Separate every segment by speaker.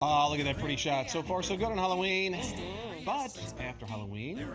Speaker 1: Oh, look at that pretty shot. So far, so good on Halloween. But after Halloween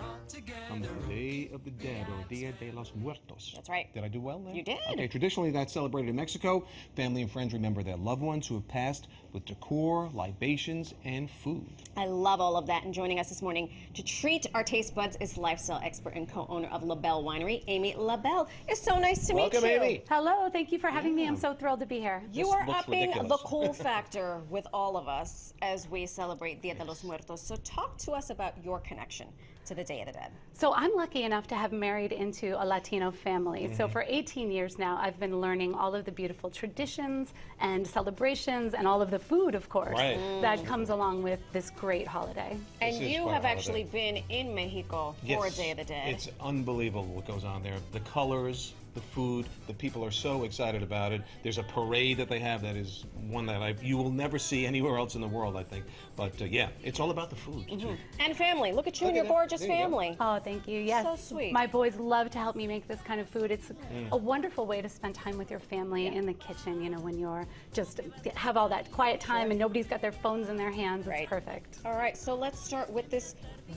Speaker 1: comes the Day of the Dead, or Dia de los Muertos.
Speaker 2: That's right.
Speaker 1: Did I do well there?
Speaker 2: You did.
Speaker 1: Okay, traditionally that's celebrated in Mexico. Family and friends remember their loved ones who have passed with decor, libations, and food.
Speaker 2: I love all of that. And joining us this morning to treat our taste buds is lifestyle expert and co-owner of LaBelle Winery, Amy LaBelle. It's so nice to meet you.
Speaker 1: Welcome, Amy.
Speaker 3: Hello, thank you for having me. I'm so thrilled to be here.
Speaker 2: You
Speaker 1: This
Speaker 2: are
Speaker 1: looks
Speaker 2: upping
Speaker 1: ridiculous.
Speaker 2: the cool factor with all of us as we celebrate Dia de los Muertos. So talk to us about your connection to the Day of the Dead.
Speaker 3: So I'm lucky enough to have married into a Latino family. So for 18 years now, I've been learning all of the beautiful traditions and celebrations and all of the food, of course,
Speaker 1: Right.
Speaker 3: that comes along with this great holiday.
Speaker 2: And
Speaker 1: This is
Speaker 2: you
Speaker 1: quite a
Speaker 2: have
Speaker 1: holiday.
Speaker 2: actually been in Mexico for
Speaker 1: Yes,
Speaker 2: Day of the Dead.
Speaker 1: it's unbelievable what goes on there. The colors, the food, the people are so excited about it. There's a parade that they have that is one that you will never see anywhere else in the world, I think. But yeah, it's all about the food. too.
Speaker 2: And family. Look at you and
Speaker 1: Look
Speaker 2: your
Speaker 1: at that.
Speaker 2: gorgeous
Speaker 1: There you go.
Speaker 2: family.
Speaker 3: Oh, thank you. Yes.
Speaker 2: So sweet.
Speaker 3: My boys love to help me make this kind of food. It's a wonderful way to spend time with your family in the kitchen, you know, when you're just have all that quiet time and nobody's got their phones in their hands.
Speaker 2: Right.
Speaker 3: It's perfect.
Speaker 2: All right, so let's start with this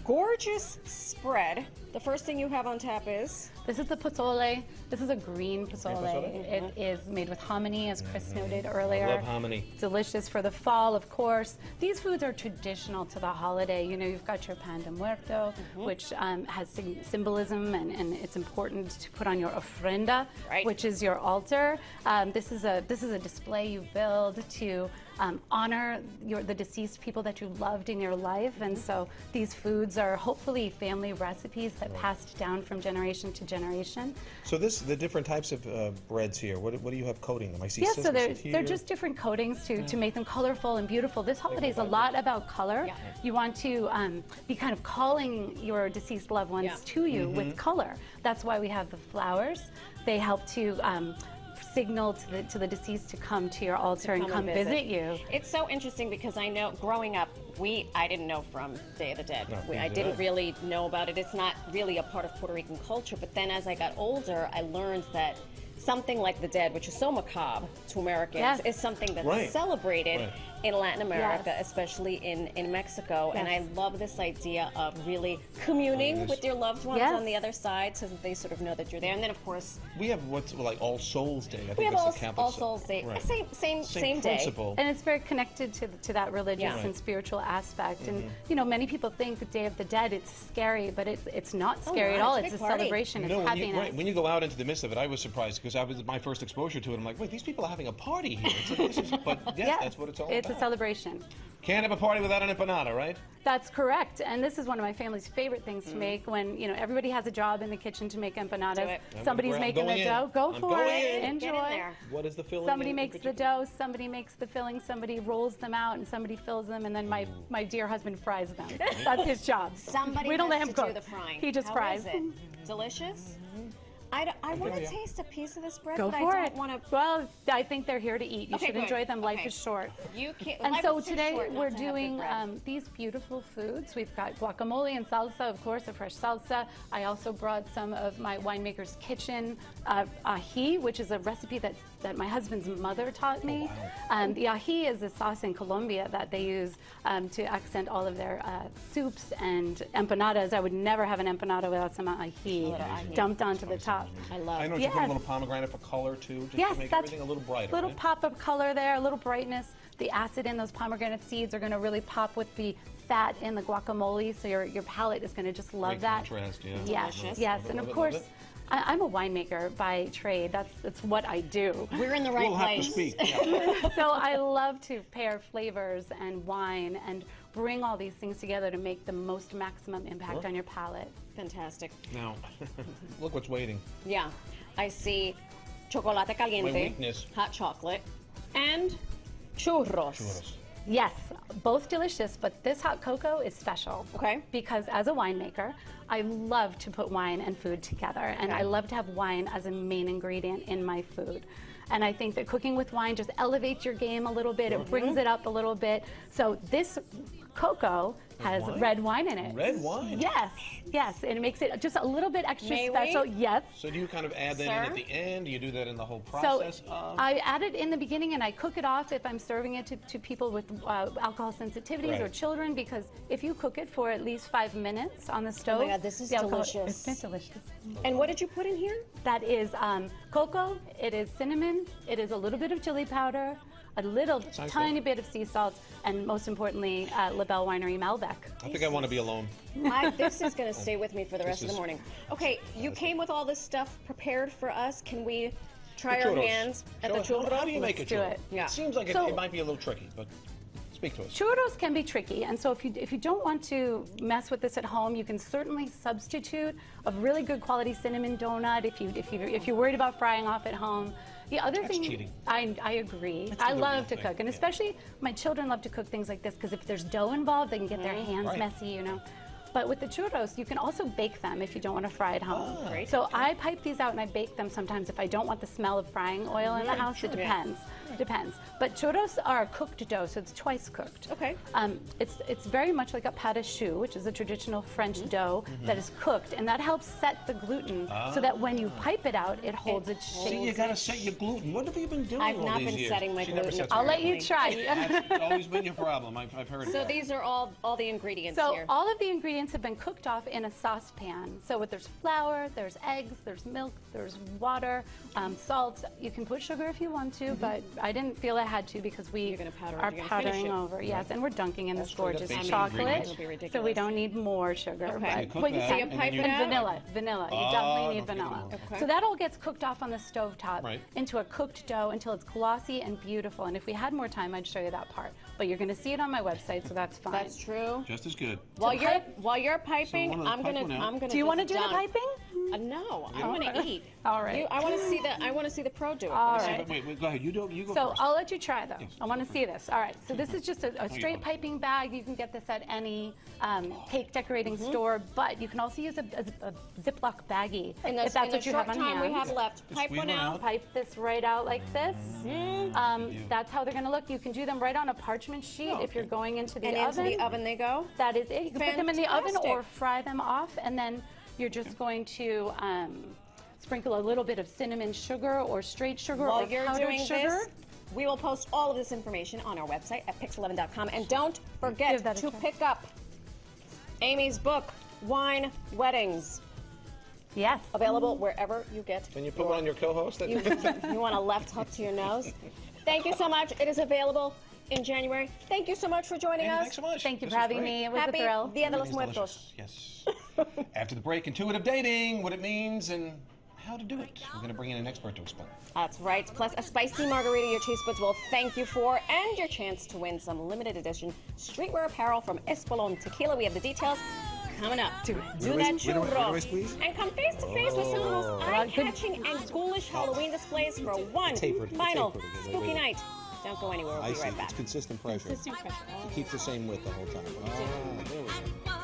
Speaker 2: gorgeous spread. The first thing you have on tap is
Speaker 3: This is the pozole. This is a green pozole.
Speaker 1: pozole?
Speaker 3: It is made with hominy, as Chris noted earlier.
Speaker 1: I love hominy.
Speaker 3: Delicious for the fall, of course. These foods are traditional to the holiday. You know, you've got your pan de muerto, which has symbolism, and it's important to put on your ofrenda,
Speaker 2: Right.
Speaker 3: which is your altar. This is a display you build to honor the deceased people that you loved in your life, and so these foods are hopefully family recipes that passed down from generation to generation.
Speaker 1: So the different types of breads here, what do you have coating them? I see
Speaker 3: Yeah, so
Speaker 1: sesame
Speaker 3: they're,
Speaker 1: seed here.
Speaker 3: they're just different coatings to make them colorful and beautiful. This holiday is a lot about color.
Speaker 2: Yeah.
Speaker 3: You want to be kind of calling your deceased loved ones
Speaker 2: Yeah.
Speaker 3: to you with color. That's why we have the flowers. They help to signal to the deceased to come to your altar and come visit you.
Speaker 2: It's so interesting because I know growing up, I didn't know from Day of the Dead.
Speaker 1: No,
Speaker 2: I
Speaker 1: neither
Speaker 2: didn't
Speaker 1: did I.
Speaker 2: really know about it. It's not really a part of Puerto Rican culture. But then as I got older, I learned that something like the dead, which is so macabre to Americans,
Speaker 3: Yes.
Speaker 2: is something that's
Speaker 1: Right.
Speaker 2: celebrated
Speaker 1: Right.
Speaker 2: in Latin America,
Speaker 3: Yes.
Speaker 2: especially in Mexico. And I
Speaker 3: Yes.
Speaker 2: love this idea of really communing
Speaker 1: Yes.
Speaker 2: with your loved ones
Speaker 3: Yes.
Speaker 2: on the other side so that they sort of know that you're there. And then, of course,
Speaker 1: We have what's like All Souls Day. I think
Speaker 2: we have
Speaker 1: that's
Speaker 2: All,
Speaker 1: the Catholic
Speaker 2: All Souls Day.
Speaker 1: Right.
Speaker 2: Same day.
Speaker 1: principle.
Speaker 3: And it's very connected to that religious
Speaker 2: Yeah.
Speaker 3: and spiritual aspect. And you know, many people think the Day of the Dead it's scary, but it's not scary
Speaker 2: no,
Speaker 3: at all.
Speaker 2: it's a
Speaker 3: It's a
Speaker 2: big party.
Speaker 3: celebration. It's
Speaker 1: No,
Speaker 3: happiness.
Speaker 1: when you go out into the midst of it, I was surprised because I was my first exposure to it. I'm like, wait, these people are having a party here. It's like, this is, but yes,
Speaker 3: Yes,
Speaker 1: that's what it's all
Speaker 3: it's
Speaker 1: about.
Speaker 3: a celebration.
Speaker 1: Can't have a party without an empanada, right?
Speaker 3: That's correct, and this is one of my family's favorite things to make. When you know everybody has a job in the kitchen to make empanadas,
Speaker 2: Do it.
Speaker 3: somebody's
Speaker 1: I'm
Speaker 3: making
Speaker 1: going
Speaker 3: the
Speaker 1: in.
Speaker 3: dough. Go
Speaker 1: I'm
Speaker 3: for
Speaker 1: going
Speaker 3: it,
Speaker 1: in.
Speaker 3: enjoy.
Speaker 2: Get in there.
Speaker 1: What is the filling?
Speaker 3: Somebody
Speaker 1: in
Speaker 3: makes the
Speaker 1: particular?
Speaker 3: dough, somebody makes the filling, somebody rolls them out, and somebody fills them, and then my dear husband fries them. That's his job.
Speaker 2: Somebody
Speaker 3: we don't
Speaker 2: has
Speaker 3: let him
Speaker 2: to
Speaker 3: cook.
Speaker 2: do the frying.
Speaker 3: He just
Speaker 2: How
Speaker 3: fries.
Speaker 2: is it? Delicious? I want to
Speaker 1: yeah.
Speaker 2: taste a piece of this bread,
Speaker 3: Go
Speaker 2: but
Speaker 3: for
Speaker 2: I
Speaker 3: it.
Speaker 2: don't want to.
Speaker 3: Well, I think they're here to eat. You
Speaker 2: Okay,
Speaker 3: should
Speaker 2: good.
Speaker 3: enjoy them. Life
Speaker 2: Okay.
Speaker 3: is short.
Speaker 2: You can't.
Speaker 3: And
Speaker 2: life
Speaker 3: so
Speaker 2: is too
Speaker 3: today
Speaker 2: short not
Speaker 3: we're
Speaker 2: to have good
Speaker 3: doing
Speaker 2: bread.
Speaker 3: these beautiful foods. We've got guacamole and salsa, of course, a fresh salsa. I also brought some of my winemaker's kitchen ají, which is a recipe that my husband's mother taught me. The ají is a sauce in Colombia that they use to accent all of their soups and empanadas. I would never have an empanada without some ají dumped onto the top.
Speaker 2: I love.
Speaker 1: I know you put a
Speaker 3: Yes.
Speaker 1: little pomegranate for color too, just
Speaker 3: Yes,
Speaker 1: to make
Speaker 3: that's
Speaker 1: everything a little brighter.
Speaker 3: little
Speaker 1: right?
Speaker 3: pop of color there, a little brightness. The acid in those pomegranate seeds are going to really pop with the fat in the guacamole, so your palate is going to just love
Speaker 1: Great
Speaker 3: that.
Speaker 1: contrast, yeah.
Speaker 3: Yes,
Speaker 2: Delicious.
Speaker 3: yes,
Speaker 1: Love it,
Speaker 3: and
Speaker 1: love
Speaker 3: of
Speaker 1: it,
Speaker 3: course,
Speaker 1: love it.
Speaker 3: I'm a winemaker by trade. That's what I do.
Speaker 2: We're in the right
Speaker 1: We'll have to
Speaker 2: place.
Speaker 1: speak. Yeah.
Speaker 3: So I love to pair flavors and wine and bring all these things together to make the most maximum impact
Speaker 1: Sure.
Speaker 3: on your palate.
Speaker 2: Fantastic.
Speaker 1: Now, look what's waiting.
Speaker 2: Yeah, I see chocolate caliente,
Speaker 1: weakness.
Speaker 2: hot chocolate, and churros.
Speaker 1: Churros.
Speaker 3: Yes, both delicious, but this hot cocoa is special.
Speaker 2: Okay.
Speaker 3: Because as a winemaker, I love to put wine and food together, and I love to have wine as a main ingredient in my food. And I think that cooking with wine just elevates your game a little bit, it brings it up a little bit. So this cocoa has
Speaker 1: wine?
Speaker 3: red wine in it.
Speaker 1: Red wine?
Speaker 3: Yes, yes, and it makes it just a little bit extra
Speaker 2: May we?
Speaker 3: special. Yes.
Speaker 1: So do you kind of add that in
Speaker 2: Sir?
Speaker 1: at the end? Do you do that in the whole
Speaker 3: So
Speaker 1: process?
Speaker 3: I add it in the beginning and I cook it off if I'm serving it to people with alcohol sensitivities or
Speaker 1: Right.
Speaker 3: children, because if you cook it for at least 5 minutes on the stove,
Speaker 2: God, this is
Speaker 3: the alcohol-
Speaker 2: delicious.
Speaker 3: It's delicious.
Speaker 2: And what did you put in here?
Speaker 3: That is cocoa, it is cinnamon, it is a little bit of chili powder, a little
Speaker 1: Sounds
Speaker 3: tiny bit of sea salt, and most importantly, LaBelle Winery Malbec.
Speaker 1: I think I want to be alone.
Speaker 2: This is going to stay with me for the rest of the
Speaker 1: is-
Speaker 2: morning. Okay, you came with all this stuff prepared for us. Can we try
Speaker 1: The
Speaker 2: our
Speaker 1: churros.
Speaker 2: hands at
Speaker 1: Show
Speaker 2: the
Speaker 1: us,
Speaker 2: churro?
Speaker 1: how do you make a
Speaker 3: Let's do
Speaker 1: churro?
Speaker 3: it.
Speaker 2: Yeah.
Speaker 1: It seems like
Speaker 3: So-
Speaker 1: it might be a little tricky, but speak to us.
Speaker 3: Churros can be tricky, and so if you don't want to mess with this at home, you can certainly substitute a really good quality cinnamon donut if you're worried about frying off at home. The other
Speaker 1: That's
Speaker 3: thing,
Speaker 1: cheating.
Speaker 3: I agree.
Speaker 1: Let's
Speaker 3: I
Speaker 1: do the
Speaker 3: love
Speaker 1: real
Speaker 3: to
Speaker 1: thing,
Speaker 3: cook, and
Speaker 1: yeah.
Speaker 3: especially my children love to cook things like this because if there's dough involved, they can get their hands
Speaker 1: Right.
Speaker 3: messy, you know. But with the churros, you can also bake them if you don't want to fry at home.
Speaker 2: Great.
Speaker 3: So I pipe these out and I bake them sometimes if I don't want the smell of frying oil in the house. It depends. Depends. But churros are a cooked dough, so it's twice cooked.
Speaker 2: Okay.
Speaker 3: It's very much like a pâte à choux, which is a traditional French dough that is cooked, and that helps set the gluten so that when you pipe it out, it holds its shape.
Speaker 1: See, you got to set your gluten. What have you been doing
Speaker 2: I've
Speaker 1: all
Speaker 2: not
Speaker 1: these
Speaker 2: been
Speaker 1: years?
Speaker 2: setting my
Speaker 1: She never
Speaker 2: gluten.
Speaker 1: sets
Speaker 3: I'll
Speaker 1: her
Speaker 3: let you
Speaker 1: gluten.
Speaker 3: try.
Speaker 1: That's always been your problem. I've heard
Speaker 2: So
Speaker 1: it.
Speaker 2: these are all the ingredients
Speaker 3: So
Speaker 2: here.
Speaker 3: all of the ingredients have been cooked off in a saucepan. So there's flour, there's eggs, there's milk, there's water, salt. You can put sugar if you want to, but I didn't feel I had to because we
Speaker 2: You're gonna powder it,
Speaker 3: are
Speaker 2: you're gonna finish
Speaker 3: powdering
Speaker 2: it.
Speaker 3: over. Yes, and we're dunking in this
Speaker 1: straight up
Speaker 3: gorgeous
Speaker 1: basic
Speaker 3: chocolate,
Speaker 1: ingredients.
Speaker 2: It'll be
Speaker 3: so we
Speaker 2: ridiculous.
Speaker 3: don't need more sugar.
Speaker 2: Okay.
Speaker 3: But
Speaker 2: You
Speaker 1: cook
Speaker 3: what
Speaker 1: that,
Speaker 3: see,
Speaker 2: and pipe it
Speaker 3: and
Speaker 2: out?
Speaker 3: vanilla. You
Speaker 1: Oh,
Speaker 3: definitely
Speaker 1: don't
Speaker 3: need
Speaker 1: forget
Speaker 3: vanilla.
Speaker 1: vanilla.
Speaker 2: Okay.
Speaker 3: So that all gets cooked off on the stovetop
Speaker 1: Right.
Speaker 3: into a cooked dough until it's glossy and beautiful. And if we had more time, I'd show you that part. But you're going to see it on my website, so that's fine.
Speaker 2: That's true.
Speaker 1: Just as good.
Speaker 2: While you're
Speaker 3: pipe-
Speaker 2: piping,
Speaker 1: So one of the
Speaker 2: I'm
Speaker 1: pipe
Speaker 2: gonna
Speaker 1: one out.
Speaker 3: Do you want to
Speaker 2: just
Speaker 3: do the
Speaker 2: dunk.
Speaker 3: piping?
Speaker 2: No, I want to eat.
Speaker 3: All right.
Speaker 2: I want to see the pro do it.
Speaker 3: All
Speaker 2: okay?
Speaker 3: right.
Speaker 1: Wait, go ahead. You go
Speaker 3: So
Speaker 1: first.
Speaker 3: I'll let you try though.
Speaker 1: Yes,
Speaker 3: I want
Speaker 1: go
Speaker 3: to see this. All right. So this is just a straight
Speaker 1: want?
Speaker 3: piping bag. You can get this at any cake decorating store, but you can also use a Ziploc baggie
Speaker 2: In the,
Speaker 3: if that's
Speaker 2: in the
Speaker 3: what you
Speaker 2: short
Speaker 3: have on
Speaker 2: time
Speaker 3: hand.
Speaker 2: we have left,
Speaker 1: Just
Speaker 2: pipe
Speaker 1: squeeze
Speaker 2: one
Speaker 1: one
Speaker 2: out.
Speaker 1: out.
Speaker 3: Pipe this right out like this. That's how they're going to look. You can do them right on a parchment sheet if you're going into the
Speaker 2: And
Speaker 3: oven.
Speaker 2: into the oven they go.
Speaker 3: That is it. You can put them in the oven
Speaker 2: Fantastic.
Speaker 3: or fry them off, and then you're just going to sprinkle a little bit of cinnamon sugar or straight sugar
Speaker 2: While
Speaker 3: or
Speaker 2: you're
Speaker 3: powdered
Speaker 2: doing
Speaker 3: sugar.
Speaker 2: this, we will post all of this information on our website at pix11.com. And don't
Speaker 3: Give
Speaker 2: forget
Speaker 3: that a
Speaker 2: to
Speaker 3: try.
Speaker 2: pick up Amy's book, Wine Weddings,
Speaker 3: Yes.
Speaker 2: available wherever you get.
Speaker 1: Can you put one on your co-host?
Speaker 2: You want a left hook to your nose? Thank you so much. It is available in January. Thank you so much for joining us.
Speaker 1: Thanks so much.
Speaker 3: Thank you
Speaker 1: This
Speaker 3: for
Speaker 1: was
Speaker 3: having
Speaker 1: great.
Speaker 3: me. It was
Speaker 2: Happy
Speaker 3: a thrill.
Speaker 2: Dia de los
Speaker 1: Everything's
Speaker 2: Muertos.
Speaker 1: delicious. Yes. After the break, intuitive dating, what it means and how to do it. We're going to bring in an expert to explain.
Speaker 2: That's right. Plus a spicy margarita your taste buds will thank you for, and your chance to win some limited edition streetwear apparel from Espolon Tequila. We have the details coming up. Do that
Speaker 4: Where do I
Speaker 2: churro.
Speaker 4: squeeze?
Speaker 2: And come face to face with some of the most eye-catching and ghoulish Halloween displays for one
Speaker 4: Tapered.
Speaker 2: final
Speaker 4: Tapered again.
Speaker 2: spooky
Speaker 4: Wait.
Speaker 2: night. Don't go anywhere. We'll
Speaker 4: I
Speaker 2: be
Speaker 4: see.
Speaker 2: right back.
Speaker 4: It's consistent pressure.
Speaker 2: Consistent pressure.
Speaker 4: Keep the same width the whole time. Ah, there we go.